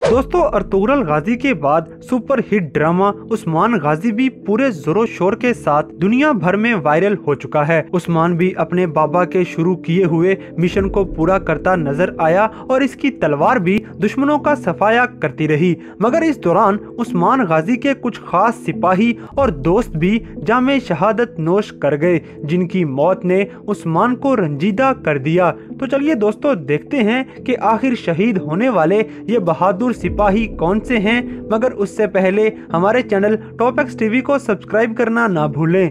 दोस्तों अर्तुगरुल गाजी के बाद सुपर हिट ड्रामा उस्मान गाजी भी पूरे जोरों शोर के साथ दुनिया भर में वायरल हो चुका है। उस्मान भी अपने बाबा के शुरू किए हुए मिशन को पूरा करता नजर आया और इसकी तलवार भी दुश्मनों का सफाया करती रही। मगर इस दौरान उस्मान गाजी के कुछ खास सिपाही और दोस्त भी जामे शहादत नोश कर गए, जिनकी मौत ने उस्मान को रंजीदा कर दिया। तो चलिए दोस्तों देखते हैं कि आखिर शहीद होने वाले ये बहादुर सिपाही कौन से हैं। मगर उससे पहले हमारे चैनल टॉप एक्स टीवी को सब्सक्राइब करना ना भूलें।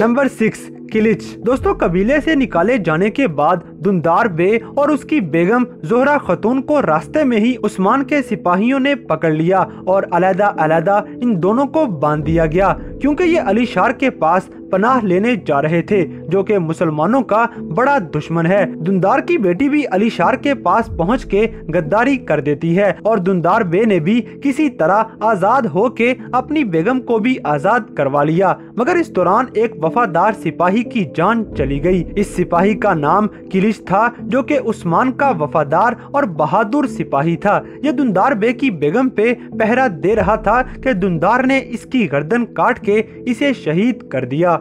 नंबर 6 किलिच। दोस्तों कबीले से निकाले जाने के बाद दुंदार बे और उसकी बेगम जोहरा खतून को रास्ते में ही उस्मान के सिपाहियों ने पकड़ लिया और अलग-अलग इन दोनों को बांध दिया गया, क्योंकि ये अली शार के पास पनाह लेने जा रहे थे, जो कि मुसलमानों का बड़ा दुश्मन है। दुंदार की बेटी भी अली शार के पास पहुंच के गद्दारी कर देती है और दुंदार बे ने भी किसी तरह आजाद होके अपनी बेगम को भी आजाद करवा लिया। मगर इस दौरान एक वफादार सिपाही की जान चली गई। इस सिपाही का नाम किलिच था, जो कि उस्मान का वफादार और बहादुर सिपाही था। यह दुंदार बे की बेगम पे पहरा दे रहा था कि दुंदार ने इसकी गर्दन काट के इसे शहीद कर दिया।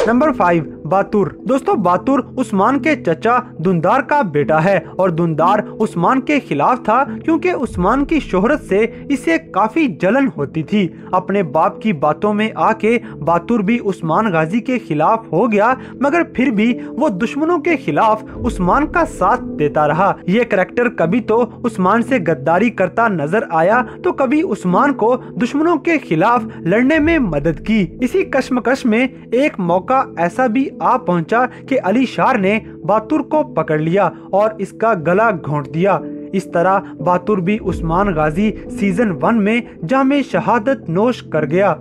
नंबर 5 बातुर। दोस्तों बातुर उस्मान के चचा दुंदार का बेटा है और दुंदार उस्मान के खिलाफ था, क्योंकि उस्मान की शोहरत से इसे काफी जलन होती थी। अपने बाप की बातों में आके बातुर भी उस्मान गाजी के खिलाफ हो गया, मगर फिर भी वो दुश्मनों के खिलाफ उस्मान का साथ देता रहा। ये करैक्टर कभी तो उस्मान से गद्दारी करता नजर आया, तो कभी उस्मान को दुश्मनों के खिलाफ लड़ने में मदद की। इसी कश्मकश में एक मौका ऐसा भी आ पहुंचा कि अली शार ने बातुर को पकड़ लिया और इसका गला घोंट दिया। इस तरह बातुर भी उस्मान गाजी सीजन 1 में जामे शहादत नोश कर गया।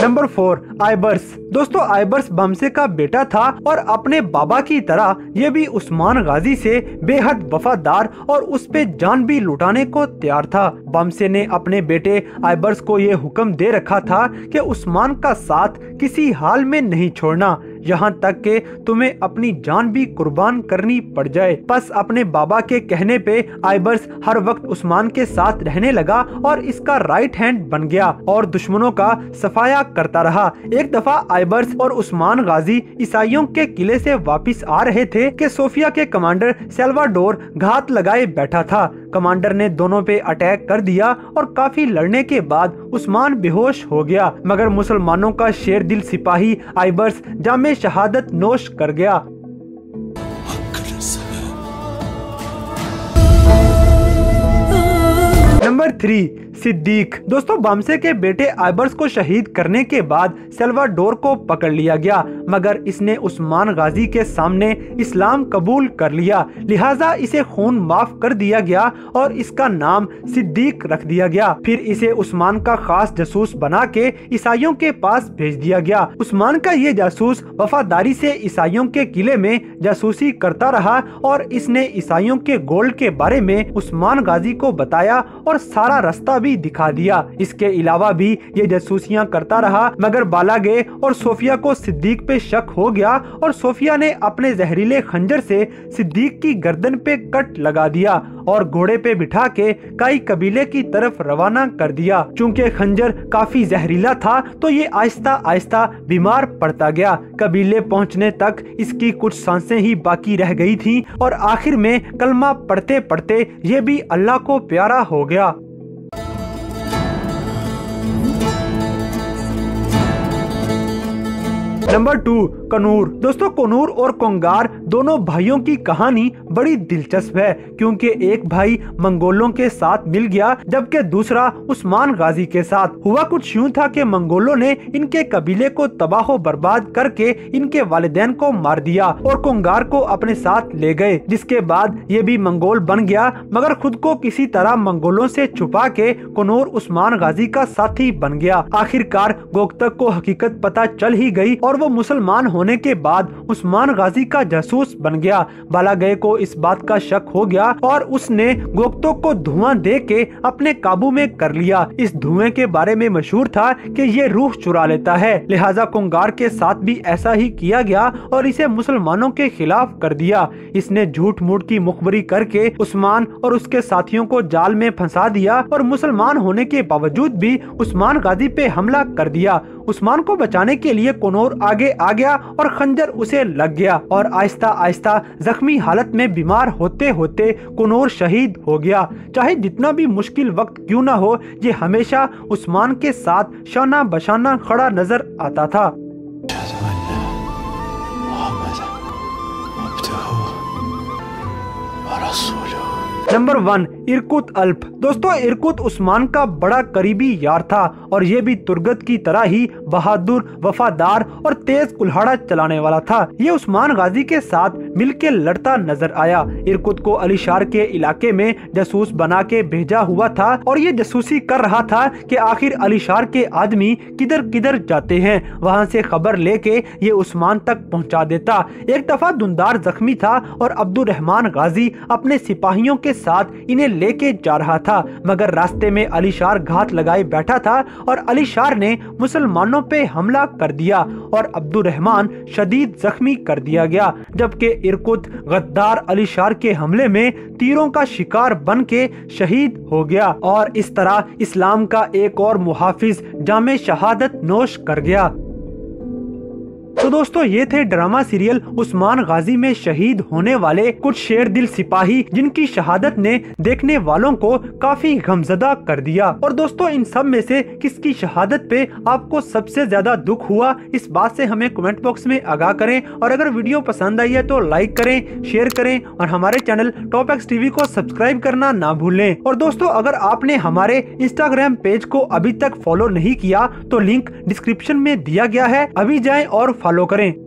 नंबर 4 आइबर्स। दोस्तों आइबर्स बमसे का बेटा था और अपने बाबा की तरह ये भी उस्मान गाजी से बेहद वफादार और उस पे जान भी लुटाने को तैयार था। बमसे ने अपने बेटे आइबर्स को ये हुक्म दे रखा था कि उस्मान का साथ किसी हाल में नहीं छोड़ना, यहाँ तक कि तुम्हें अपनी जान भी कुर्बान करनी पड़ जाए। बस अपने बाबा के कहने पे आइबर्स हर वक्त उस्मान के साथ रहने लगा और इसका राइट हैंड बन गया और दुश्मनों का सफाया करता रहा। एक दफा आइबर्स और उस्मान गाजी ईसाइयों के किले से वापस आ रहे थे कि सोफिया के कमांडर सल्वाडोर घात लगाए बैठा था। कमांडर ने दोनों पे अटैक कर दिया और काफी लड़ने के बाद उस्मान बेहोश हो गया, मगर मुसलमानों का शेर दिल सिपाही आइबर्स जामे शहादत नोश कर गया। नंबर 3 सिद्दीक। दोस्तों बमसे के बेटे आइबर्स को शहीद करने के बाद सल्वाडोर को पकड़ लिया गया, मगर इसने उस्मान गाजी के सामने इस्लाम कबूल कर लिया, लिहाजा इसे खून माफ कर दिया गया और इसका नाम सिद्दीक रख दिया गया। फिर इसे उस्मान का खास जासूस बना के ईसाइयों के पास भेज दिया गया। उस्मान का ये जासूस वफादारी से ईसाइयों के किले में जासूसी करता रहा और इसने ईसाइयों के गोल्ड के बारे में उस्मान गाजी को बताया और सारा रास्ता भी दिखा दिया। इसके अलावा भी ये जासूसियां करता रहा, मगर बालागे और सोफिया को सिद्दीक पे शक हो गया और सोफिया ने अपने जहरीले खंजर से सिद्दीक की गर्दन पे कट लगा दिया और घोड़े पे बिठा के काई कबीले की तरफ रवाना कर दिया। चूंकि खंजर काफी जहरीला था तो ये आहिस्ता आहिस्ता बीमार पड़ता गया। कबीले पहुंचने तक इसकी कुछ सांसें ही बाकी रह गई थी और आखिर में कलमा पढ़ते पढ़ते ये भी अल्लाह को प्यारा हो गया। नंबर 2 कनूर। दोस्तों कनूर और कोंगार दोनों भाइयों की कहानी बड़ी दिलचस्प है, क्योंकि एक भाई मंगोलों के साथ मिल गया जबकि दूसरा उस्मान गाजी के साथ। हुआ कुछ यूं था कि मंगोलों ने इनके कबीले को तबाह बर्बाद करके इनके वालिदैन को मार दिया और कोंगार को अपने साथ ले गए, जिसके बाद ये भी मंगोल बन गया, मगर खुद को किसी तरह मंगोलों से छुपा के कनूर उस्मान गाजी का साथी बन गया। आखिरकार गोकतक को हकीकत पता चल ही गई और वो वो मुसलमान होने के बाद उस्मान गाजी का जासूस बन गया। बालागय को इस बात का शक हो गया और उसने गोगतो को धुआं दे के अपने काबू में कर लिया। इस धुएं के बारे में मशहूर था कि ये रूह चुरा लेता है, लिहाजा कुंगार के साथ भी ऐसा ही किया गया और इसे मुसलमानों के खिलाफ कर दिया। इसने झूठ मूठ की मुखबरी करके उस्मान और उसके साथियों को जाल में फंसा दिया और मुसलमान होने के बावजूद भी उस्मान गाजी पे हमला कर दिया। उस्मान को बचाने के लिए कुनौर आगे आ गया और खंजर उसे लग गया और आहिस्ता आहिस्ता जख्मी हालत में बीमार होते होते कुनौर शहीद हो गया। चाहे जितना भी मुश्किल वक्त क्यों ना हो, ये हमेशा उस्मान के साथ शाना बशाना खड़ा नजर आता था। नंबर 1, इरकुत अल्प। दोस्तों, इरकुत उस्मान का बड़ा करीबी यार था और ये भी तुर्गत की तरह ही बहादुर, वफादार और तेज कुल्हाड़ा चलाने वाला था। ये उस्मान गाजी के साथ मिलके लड़ता नजर आया। इरकुत को अलीशार के इलाके में जासूस बना के भेजा हुआ था और ये जासूसी कर रहा था कि आखिर अलीशार के आदमी किधर किधर जाते हैं। वहाँ से खबर लेके ये उस्मान तक पहुँचा देता। एक दफा दुंदार जख्मी था और अब्दुर्रहमान गाजी अपने सिपाहियों के साथ इन्हें लेके जा रहा था, मगर रास्ते में अलीशार घात लगाए बैठा था और अलीशार ने मुसलमानों पे हमला कर दिया और अब्दुर्रहमान शदीद जख्मी कर दिया गया, जबकि इरकुत गद्दार अलीशार के हमले में तीरों का शिकार बन के शहीद हो गया और इस तरह इस्लाम का एक और मुहाफिज जामे शहादत नोश कर गया। तो दोस्तों, ये थे ड्रामा सीरियल उस्मान गाजी में शहीद होने वाले कुछ शेर दिल सिपाही जिनकी शहादत ने देखने वालों को काफी गमजदा कर दिया। और दोस्तों, इन सब में से किसकी शहादत पे आपको सबसे ज्यादा दुख हुआ, इस बात से हमें कमेंट बॉक्स में आगाह करें। और अगर वीडियो पसंद आई है तो लाइक करें, शेयर करें और हमारे चैनल टॉप एक्स टीवी को सब्सक्राइब करना ना भूलें। और दोस्तों, अगर आपने हमारे इंस्टाग्राम पेज को अभी तक फॉलो नहीं किया तो लिंक डिस्क्रिप्शन में दिया गया है, अभी जाएं और फॉलो करें।